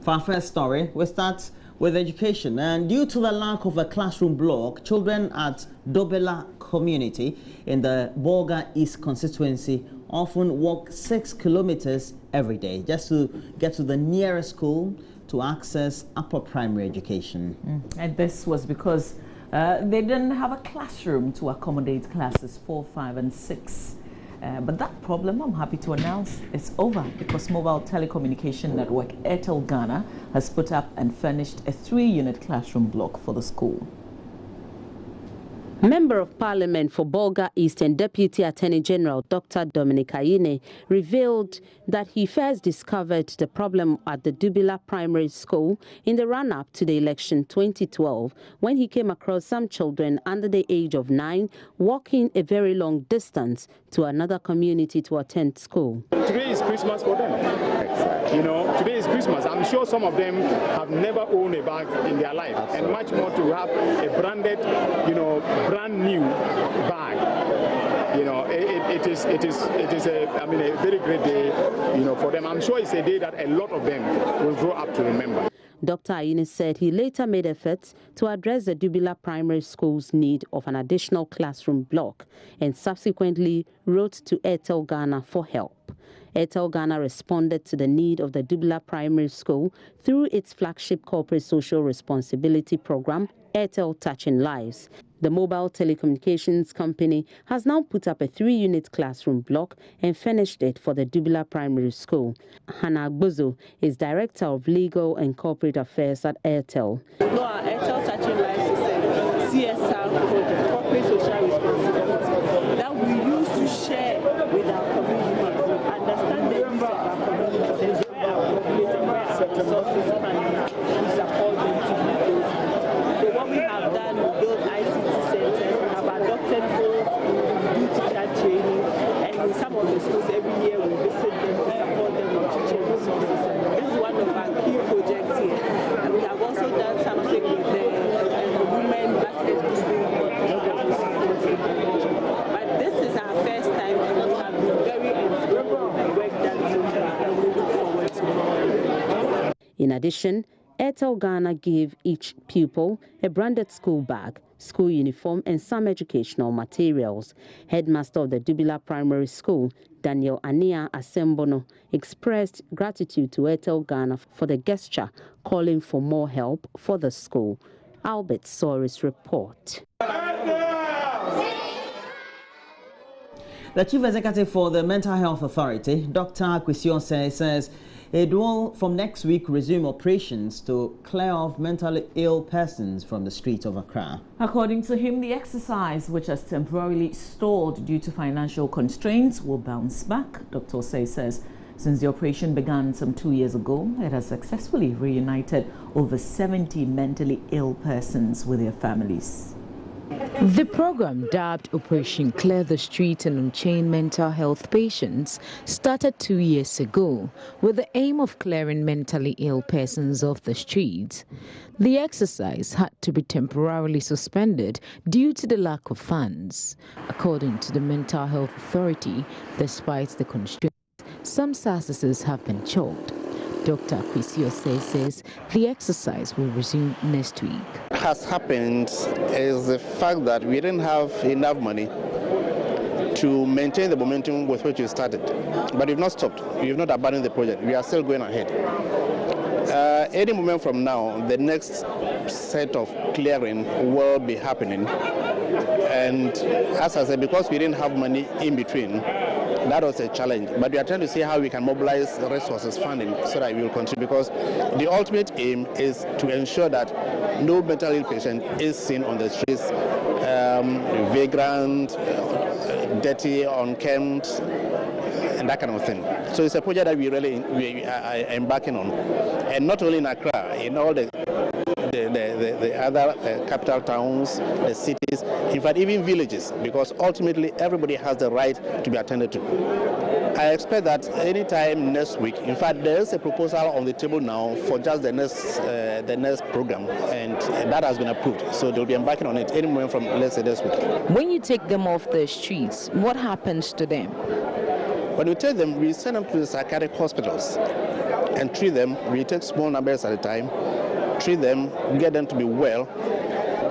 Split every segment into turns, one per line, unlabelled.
For our first story, we start with education. And due to the lack of a classroom block, children at Dobela community in the Bolga East constituency often walk 6 kilometers every day just to get to the nearest school to access upper primary education.
And this was because they didn't have a classroom to accommodate classes 4, 5, and 6. But that problem, I'm happy to announce, is over because mobile telecommunication network Airtel Ghana has put up and furnished a 3-unit classroom block for the school.
Member of Parliament for Bolga East and Deputy Attorney General Dr. Dominic Ayine revealed that he first discovered the problem at the Dubila Primary School in the run-up to the election 2012 when he came across some children under the age of 9 walking a very long distance to another community to attend school.
Today is Christmas for them. Exactly. You know, today is Christmas. I'm sure some of them have never owned a bag in their life. Absolutely. And much more to have a branded, brand new bag. You know, it is a very great day, for them. I'm sure it's a day that a lot of them will grow up to remember.
Dr. Ayine said he later made efforts to address the Dubila Primary School's need of an additional classroom block and subsequently wrote to Airtel Ghana for help. Airtel Ghana responded to the need of the Dubila Primary School through its flagship corporate social responsibility program, Airtel Touching Lives. The mobile telecommunications company has now put up a 3-unit classroom block and furnished it for the Dubila Primary School. Hannah Agbozo is Director of Legal and Corporate Affairs at Airtel.
Airtel Touching Lives is a CSR project, corporate social responsibility, that we use to share with our communities, understand the needs of our communities, where our population, where our resources can we support them to meet those needs. So what we have done, we built ICT centers, we have adopted schools, we do teacher training, and in some of the schools every year we visit them to support them with teaching resources. This is one of our key projects here. And we have also done something with the women basketball. But this is our first time and we have been very enjoyed with the work done so far and we look forward to it.
In addition, Airtel Ghana gave each pupil a branded school bag, school uniform, and some educational materials. Headmaster of the Dubila Primary School, Daniel Ania Asembono, expressed gratitude to Airtel Ghana for the gesture, calling for more help for the school. Albert Soris report.
The Chief Executive for the Mental Health Authority, Dr. Kwesi says it will, from next week, resume operations to clear off mentally ill persons from the streets of Accra.
According to him, the exercise, which has temporarily stalled due to financial constraints, will bounce back. Dr. Osei says since the operation began some 2 years ago, it has successfully reunited over 70 mentally ill persons with their families.
The program, dubbed Operation Clear the Street and Unchain Mental Health Patients, started 2 years ago with the aim of clearing mentally ill persons off the streets. The exercise had to be temporarily suspended due to the lack of funds. According to the Mental Health Authority, despite the constraints, some services have been choked. Dr. Kwesi says the exercise will resume next week.
What has happened is the fact that we didn't have enough money to maintain the momentum with which we started. But we've not stopped. We've not abandoned the project. We are still going ahead. Any moment from now, the next set of clearing will be happening. And as I said, because we didn't have money in between, that was a challenge. But we are trying to see how we can mobilize resources, funding, so that we will continue. Because the ultimate aim is to ensure that no mental ill patient is seen on the streets, vagrant, dirty, unkempt, and that kind of thing. So it's a project that we are embarking on. And not only in Accra, in all the other capital towns, the cities, in fact even villages, because ultimately everybody has the right to be attended to. I expect that anytime next week, in fact there is a proposal on the table now for just the next program, and that has been approved. So they'll be embarking on it any moment from, let's say, this week.
When you take them off the streets, what happens to them?
When we take them, we send them to the psychiatric hospitals. and treat them. We take small numbers at a time, treat them, get them to be well.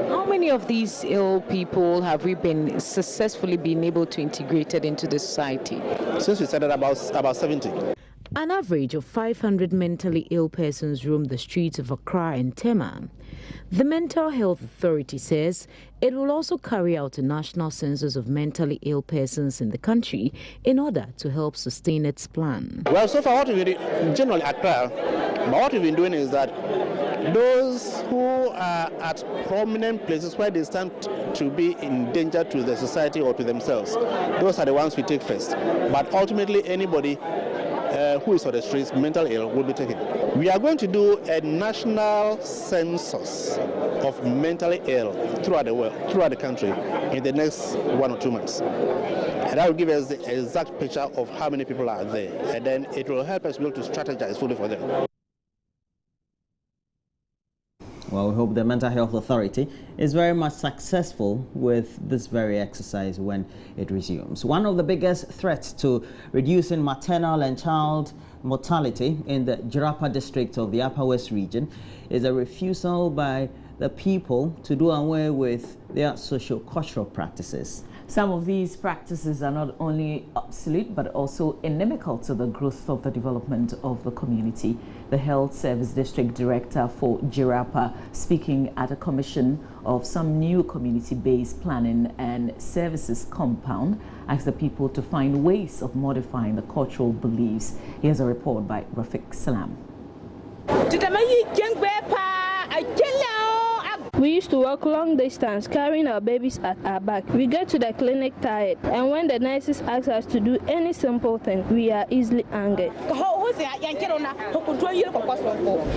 How many of these ill people have we been successfully been able to integrate into the society?
Since we started, about 70.
An average of 500 mentally ill persons roam the streets of Accra and Tema. The Mental Health Authority says it will also carry out a national census of mentally ill persons in the country in order to help sustain its plan.
Well, so far what we've been generally Accra, but what we've been doing is that those who are at prominent places where they stand to be in danger to the society or to themselves, those are the ones we take first. But ultimately anybody who is on the streets, mental ill, will be taken. We are going to do a national census of mentally ill throughout the world, throughout the country, in the next 1 or 2 months. And that will give us the exact picture of how many people are there. And then it will help us be able to strategize fully for them.
Well, we hope the Mental Health Authority is very much successful with this very exercise when it resumes. One of the biggest threats to reducing maternal and child mortality in the Jirapa district of the Upper West region is a refusal by the people to do away with their socio-cultural practices.
Some of these practices are not only obsolete but also inimical to the growth of the development of the community. The Health Service District Director for Jirapa, speaking at a commission of some new community-based planning and services compound, asked the people to find ways of modifying the cultural beliefs. Here's a report by Rafiq Salam.
We used to walk long distance carrying our babies at our back. We get to the clinic tired, and when the nurses ask us to do any simple thing, we are easily angered.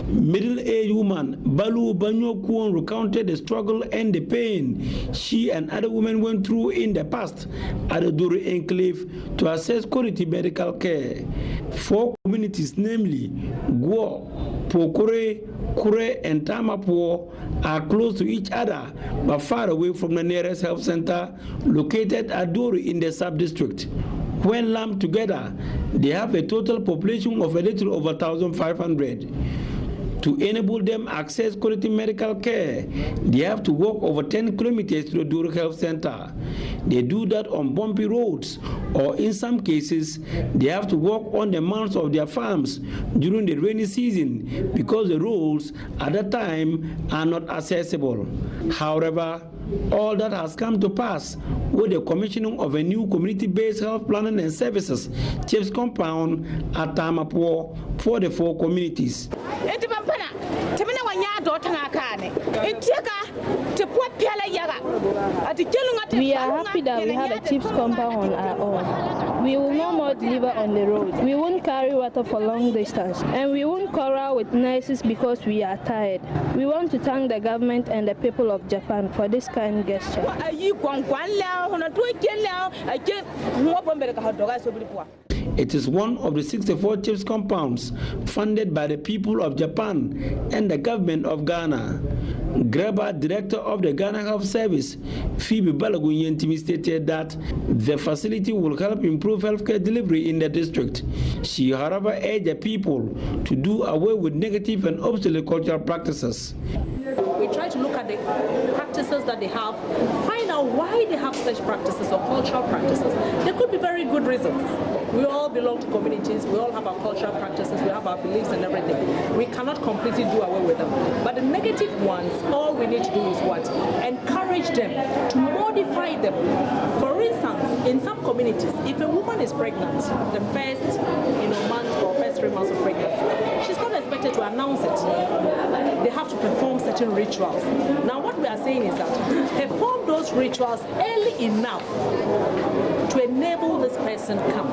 Middle-aged woman Balu Banyo Kwon recounted the struggle and the pain she and other women went through in the past at the Duru Enclave to access quality medical care. 4 communities, namely Guo, Pokore, Kure, and Tamapo, are close to each other but far away from the nearest health center located at Duru in the sub-district. When lumped together, they have a total population of a little over 1,500. To enable them access quality medical care, they have to walk over 10 kilometers to the Duru Health Center. They do that on bumpy roads, or in some cases, they have to walk on the mounds of their farms during the rainy season because the roads at that time are not accessible. However, all that has come to pass with the commissioning of a new community-based health planning and services CHIPS compound at Tamapo for the 4 communities.
We are happy that we have a CHIPS compound on our own. We will no more deliver on the road. We won't carry water for long distance, and we won't quarrel with nurses because we are tired. We want to thank the government and the people of Japan for this kind gesture.
It is one of the 64 CHIPS compounds funded by the people of Japan and the government of Ghana. Greba, director of the Ghana Health Service, Phoebe Balagunyentimi, stated that the facility will help improve healthcare delivery in the district. She, however, urged the people to do away with negative and obsolete cultural practices.
We try to look at the practices that they have, find out why they have such practices or cultural practices. There could be very good reasons. We all belong to communities, we all have our cultural practices, we have our beliefs and everything. We cannot completely do away with them. But the negative ones, all we need to do is what? Encourage them to modify them. For instance, in some communities, if a woman is pregnant, the first month or first 3 months of pregnancy, she's not expected to announce it. They have to perform certain rituals. Now what we are saying is that perform those rituals early enough to enable this person to come.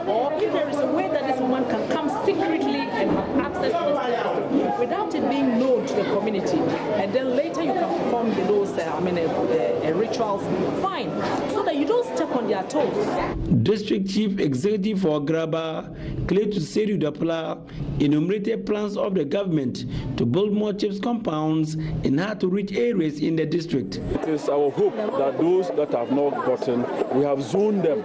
Or if there is a way that this woman can come secretly and have access to the services without it being known to the community, and then later you can perform those rituals, fine, so that you don't step on their toes.
District Chief Executive for Graba, Cletu Seru Dapla, enumerated plans of the government to build more CHIPS compounds in hard-to-reach areas in the district.
It is our hope that those that have not gotten, we have zoned them.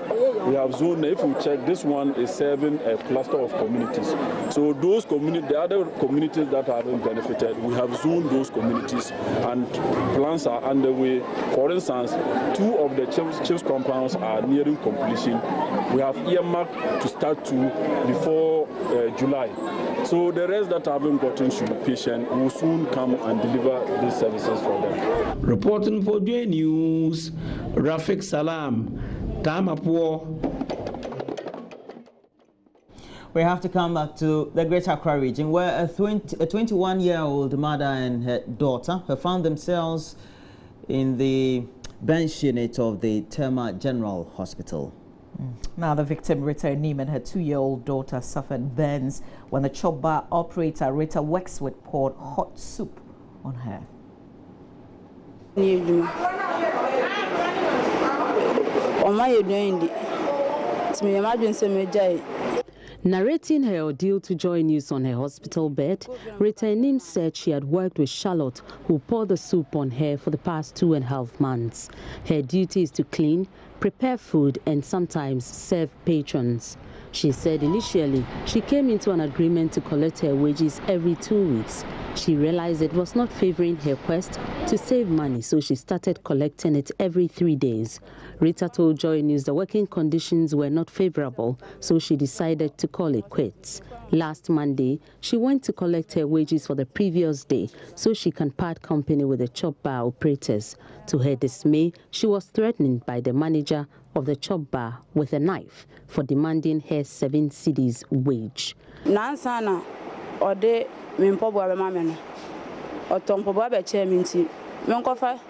We have zoned, if you check, this one is serving a cluster of communities. So those communities, the other communities that haven't benefited, we have zoned those communities and plans are underway. For instance, 2 of the CHIPS compounds are nearing completion. We have earmarked to start 2 before July. So the rest that haven't gotten should be patient. We will soon come and deliver these services for them.
Reporting for J News, Rafik Salam, Tamapuo.
We have to come back to the Greater Accra region, where a 21-year-old mother and her daughter have found themselves in the bench unit of the Tema General Hospital.
Now, the victim, Rita Enim, and her 2-year-old daughter suffered burns when the chop bar operator, Rita Wexwood, poured hot soup on her.
Narrating her ordeal to Joy News on her hospital bed, Rita Enim said she had worked with Charlotte, who poured the soup on her for the past 2.5 months. Her duty is to clean, prepare food, and sometimes serve patrons. She said initially she came into an agreement to collect her wages every 2 weeks. She realized it was not favoring her quest to save money, so she started collecting it every 3 days. Rita told Joy News the working conditions were not favorable, so she decided to call it quits. Last Monday, she went to collect her wages for the previous day so she can part company with the chop bar operators. To her dismay, she was threatened by the manager of the chop bar with a knife for demanding her 7 cedis wage.
Nansana ode mimpobo abemameno otompobo abeche minti menkofa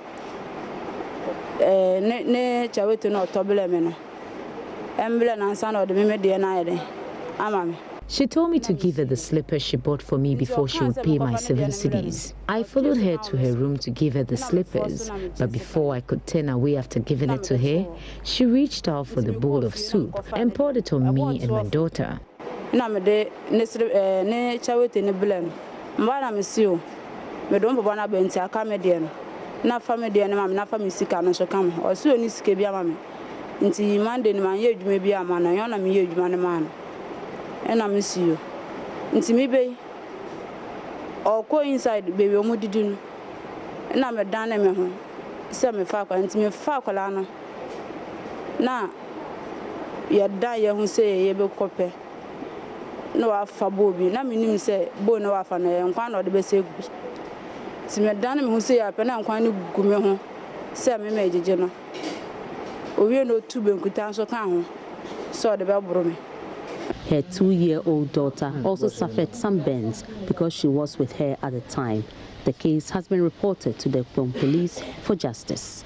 ne chawetu no otobele meno embele nansana ode memede na yede amame.
She told me to give her the slippers she bought for me before she would pay my 7 cedis. I followed her to her room to give her the slippers, but before I could turn away after giving it to her, she reached out for the bowl of soup and poured it on me and my daughter.
And I miss you. Into me, baby, or go inside, baby, or didn't. And I'm a dynamo. Some faculty, and me faculty. Now, you're dying who say, you will copy. No, I fabobi. Now, me say, Bono Afana, and one of the best. To me, dynamo who say, I pen and quite good home. Say, me major general. We know 2 bank so count. So the bell broom.
Her 2-year-old daughter also suffered some burns because she was with her at the time. The case has been reported to the police for justice.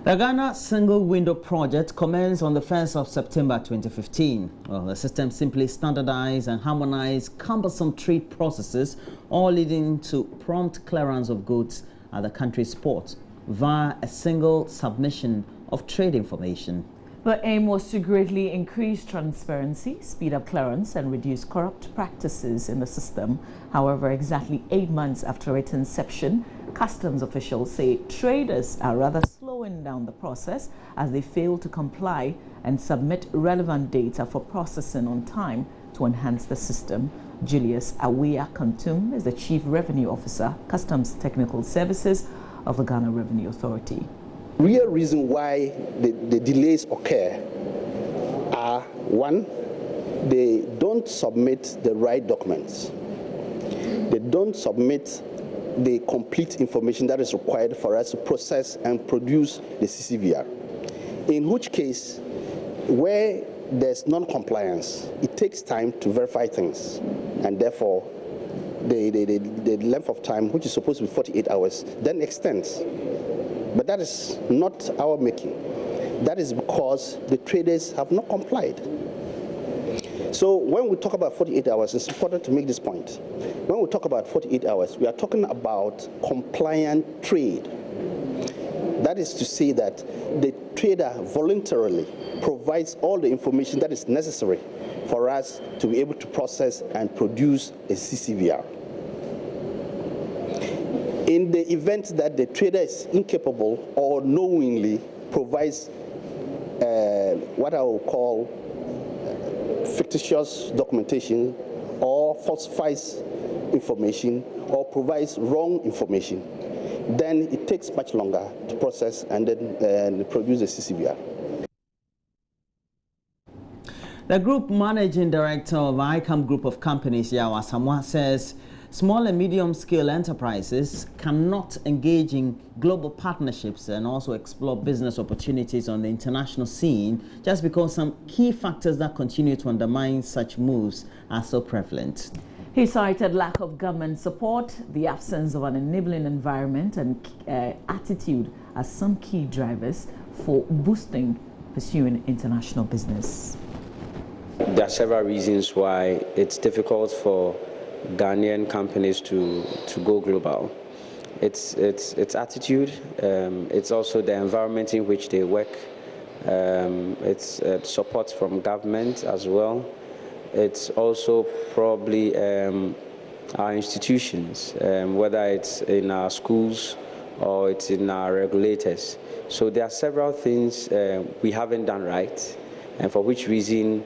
The Ghana Single Window Project commenced on the 1st of September 2015. Well, the system simply standardized and harmonized cumbersome trade processes, all leading to prompt clearance of goods at the country's ports via a single submission of trade information.
The aim was to greatly increase transparency, speed up clearance, and reduce corrupt practices in the system. However, exactly 8 months after its inception, customs officials say traders are rather slowing down the process as they fail to comply and submit relevant data for processing on time to enhance the system. Julius Awea Kantum is the Chief Revenue Officer, Customs Technical Services of the Ghana Revenue Authority.
Real reason why the delays occur are, 1, they don't submit the right documents. They don't submit the complete information that is required for us to process and produce the CCVR. In which case, where there's non-compliance, it takes time to verify things, and therefore the length of time, which is supposed to be 48 hours, then extends. But that is not our making. That is because the traders have not complied. So when we talk about 48 hours, it's important to make this point. When we talk about 48 hours, we are talking about compliant trade. That is to say that the trader voluntarily provides all the information that is necessary for us to be able to process and produce a CCVR. In the event that the trader is incapable or knowingly provides what I will call fictitious documentation or falsifies information or provides wrong information, then it takes much longer to process and then produce a CCVR.
The Group Managing Director of ICAM Group of Companies, Yawa Samoa, says small and medium-scale enterprises cannot engage in global partnerships and also explore business opportunities on the international scene just because some key factors that continue to undermine such moves are so prevalent.
He cited lack of government support, the absence of an enabling environment, and attitude as some key drivers for boosting pursuing international business.
There are several reasons why it's difficult for Ghanaian companies to go global. It's attitude, it's also the environment in which they work, it's support from government as well. It's also probably our institutions, whether it's in our schools or it's in our regulators. So there are several things we haven't done right, and for which reason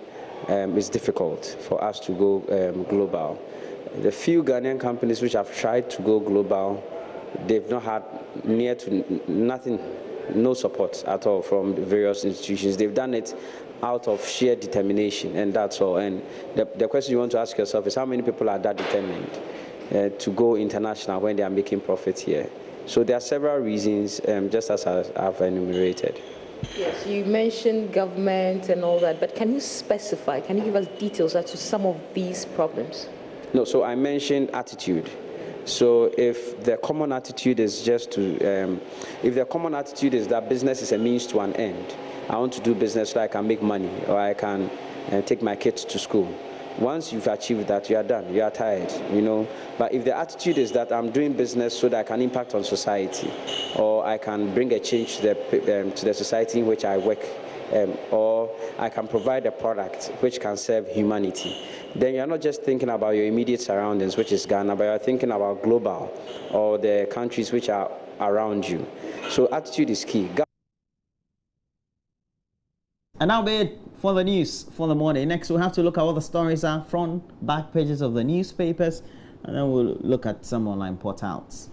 it's difficult for us to go global. The few Ghanaian companies which have tried to go global, they've not had near to nothing, no support at all from various institutions. They've done it out of sheer determination, and that's all. And the question you want to ask yourself is how many people are that determined to go international when they are making profit here? So there are several reasons, just as I've enumerated.
Yes, you mentioned government and all that, but can you specify, can you give us details as to some of these problems?
No, so I mentioned attitude. So if the common attitude is just to, if the common attitude is that business is a means to an end, I want to do business so I can make money or I can take my kids to school. Once you've achieved that, you are done, you are tired, you know. But if the attitude is that I'm doing business so that I can impact on society or I can bring a change to the society in which I work, or I can provide a product which can serve humanity, then you're not just thinking about your immediate surroundings, which is Ghana, but you're thinking about global or the countries which are around you. So attitude is key.
And now be it for the news for the morning. Next, we'll have to look at what the stories are, front, back pages of the newspapers, and then we'll look at some online portals.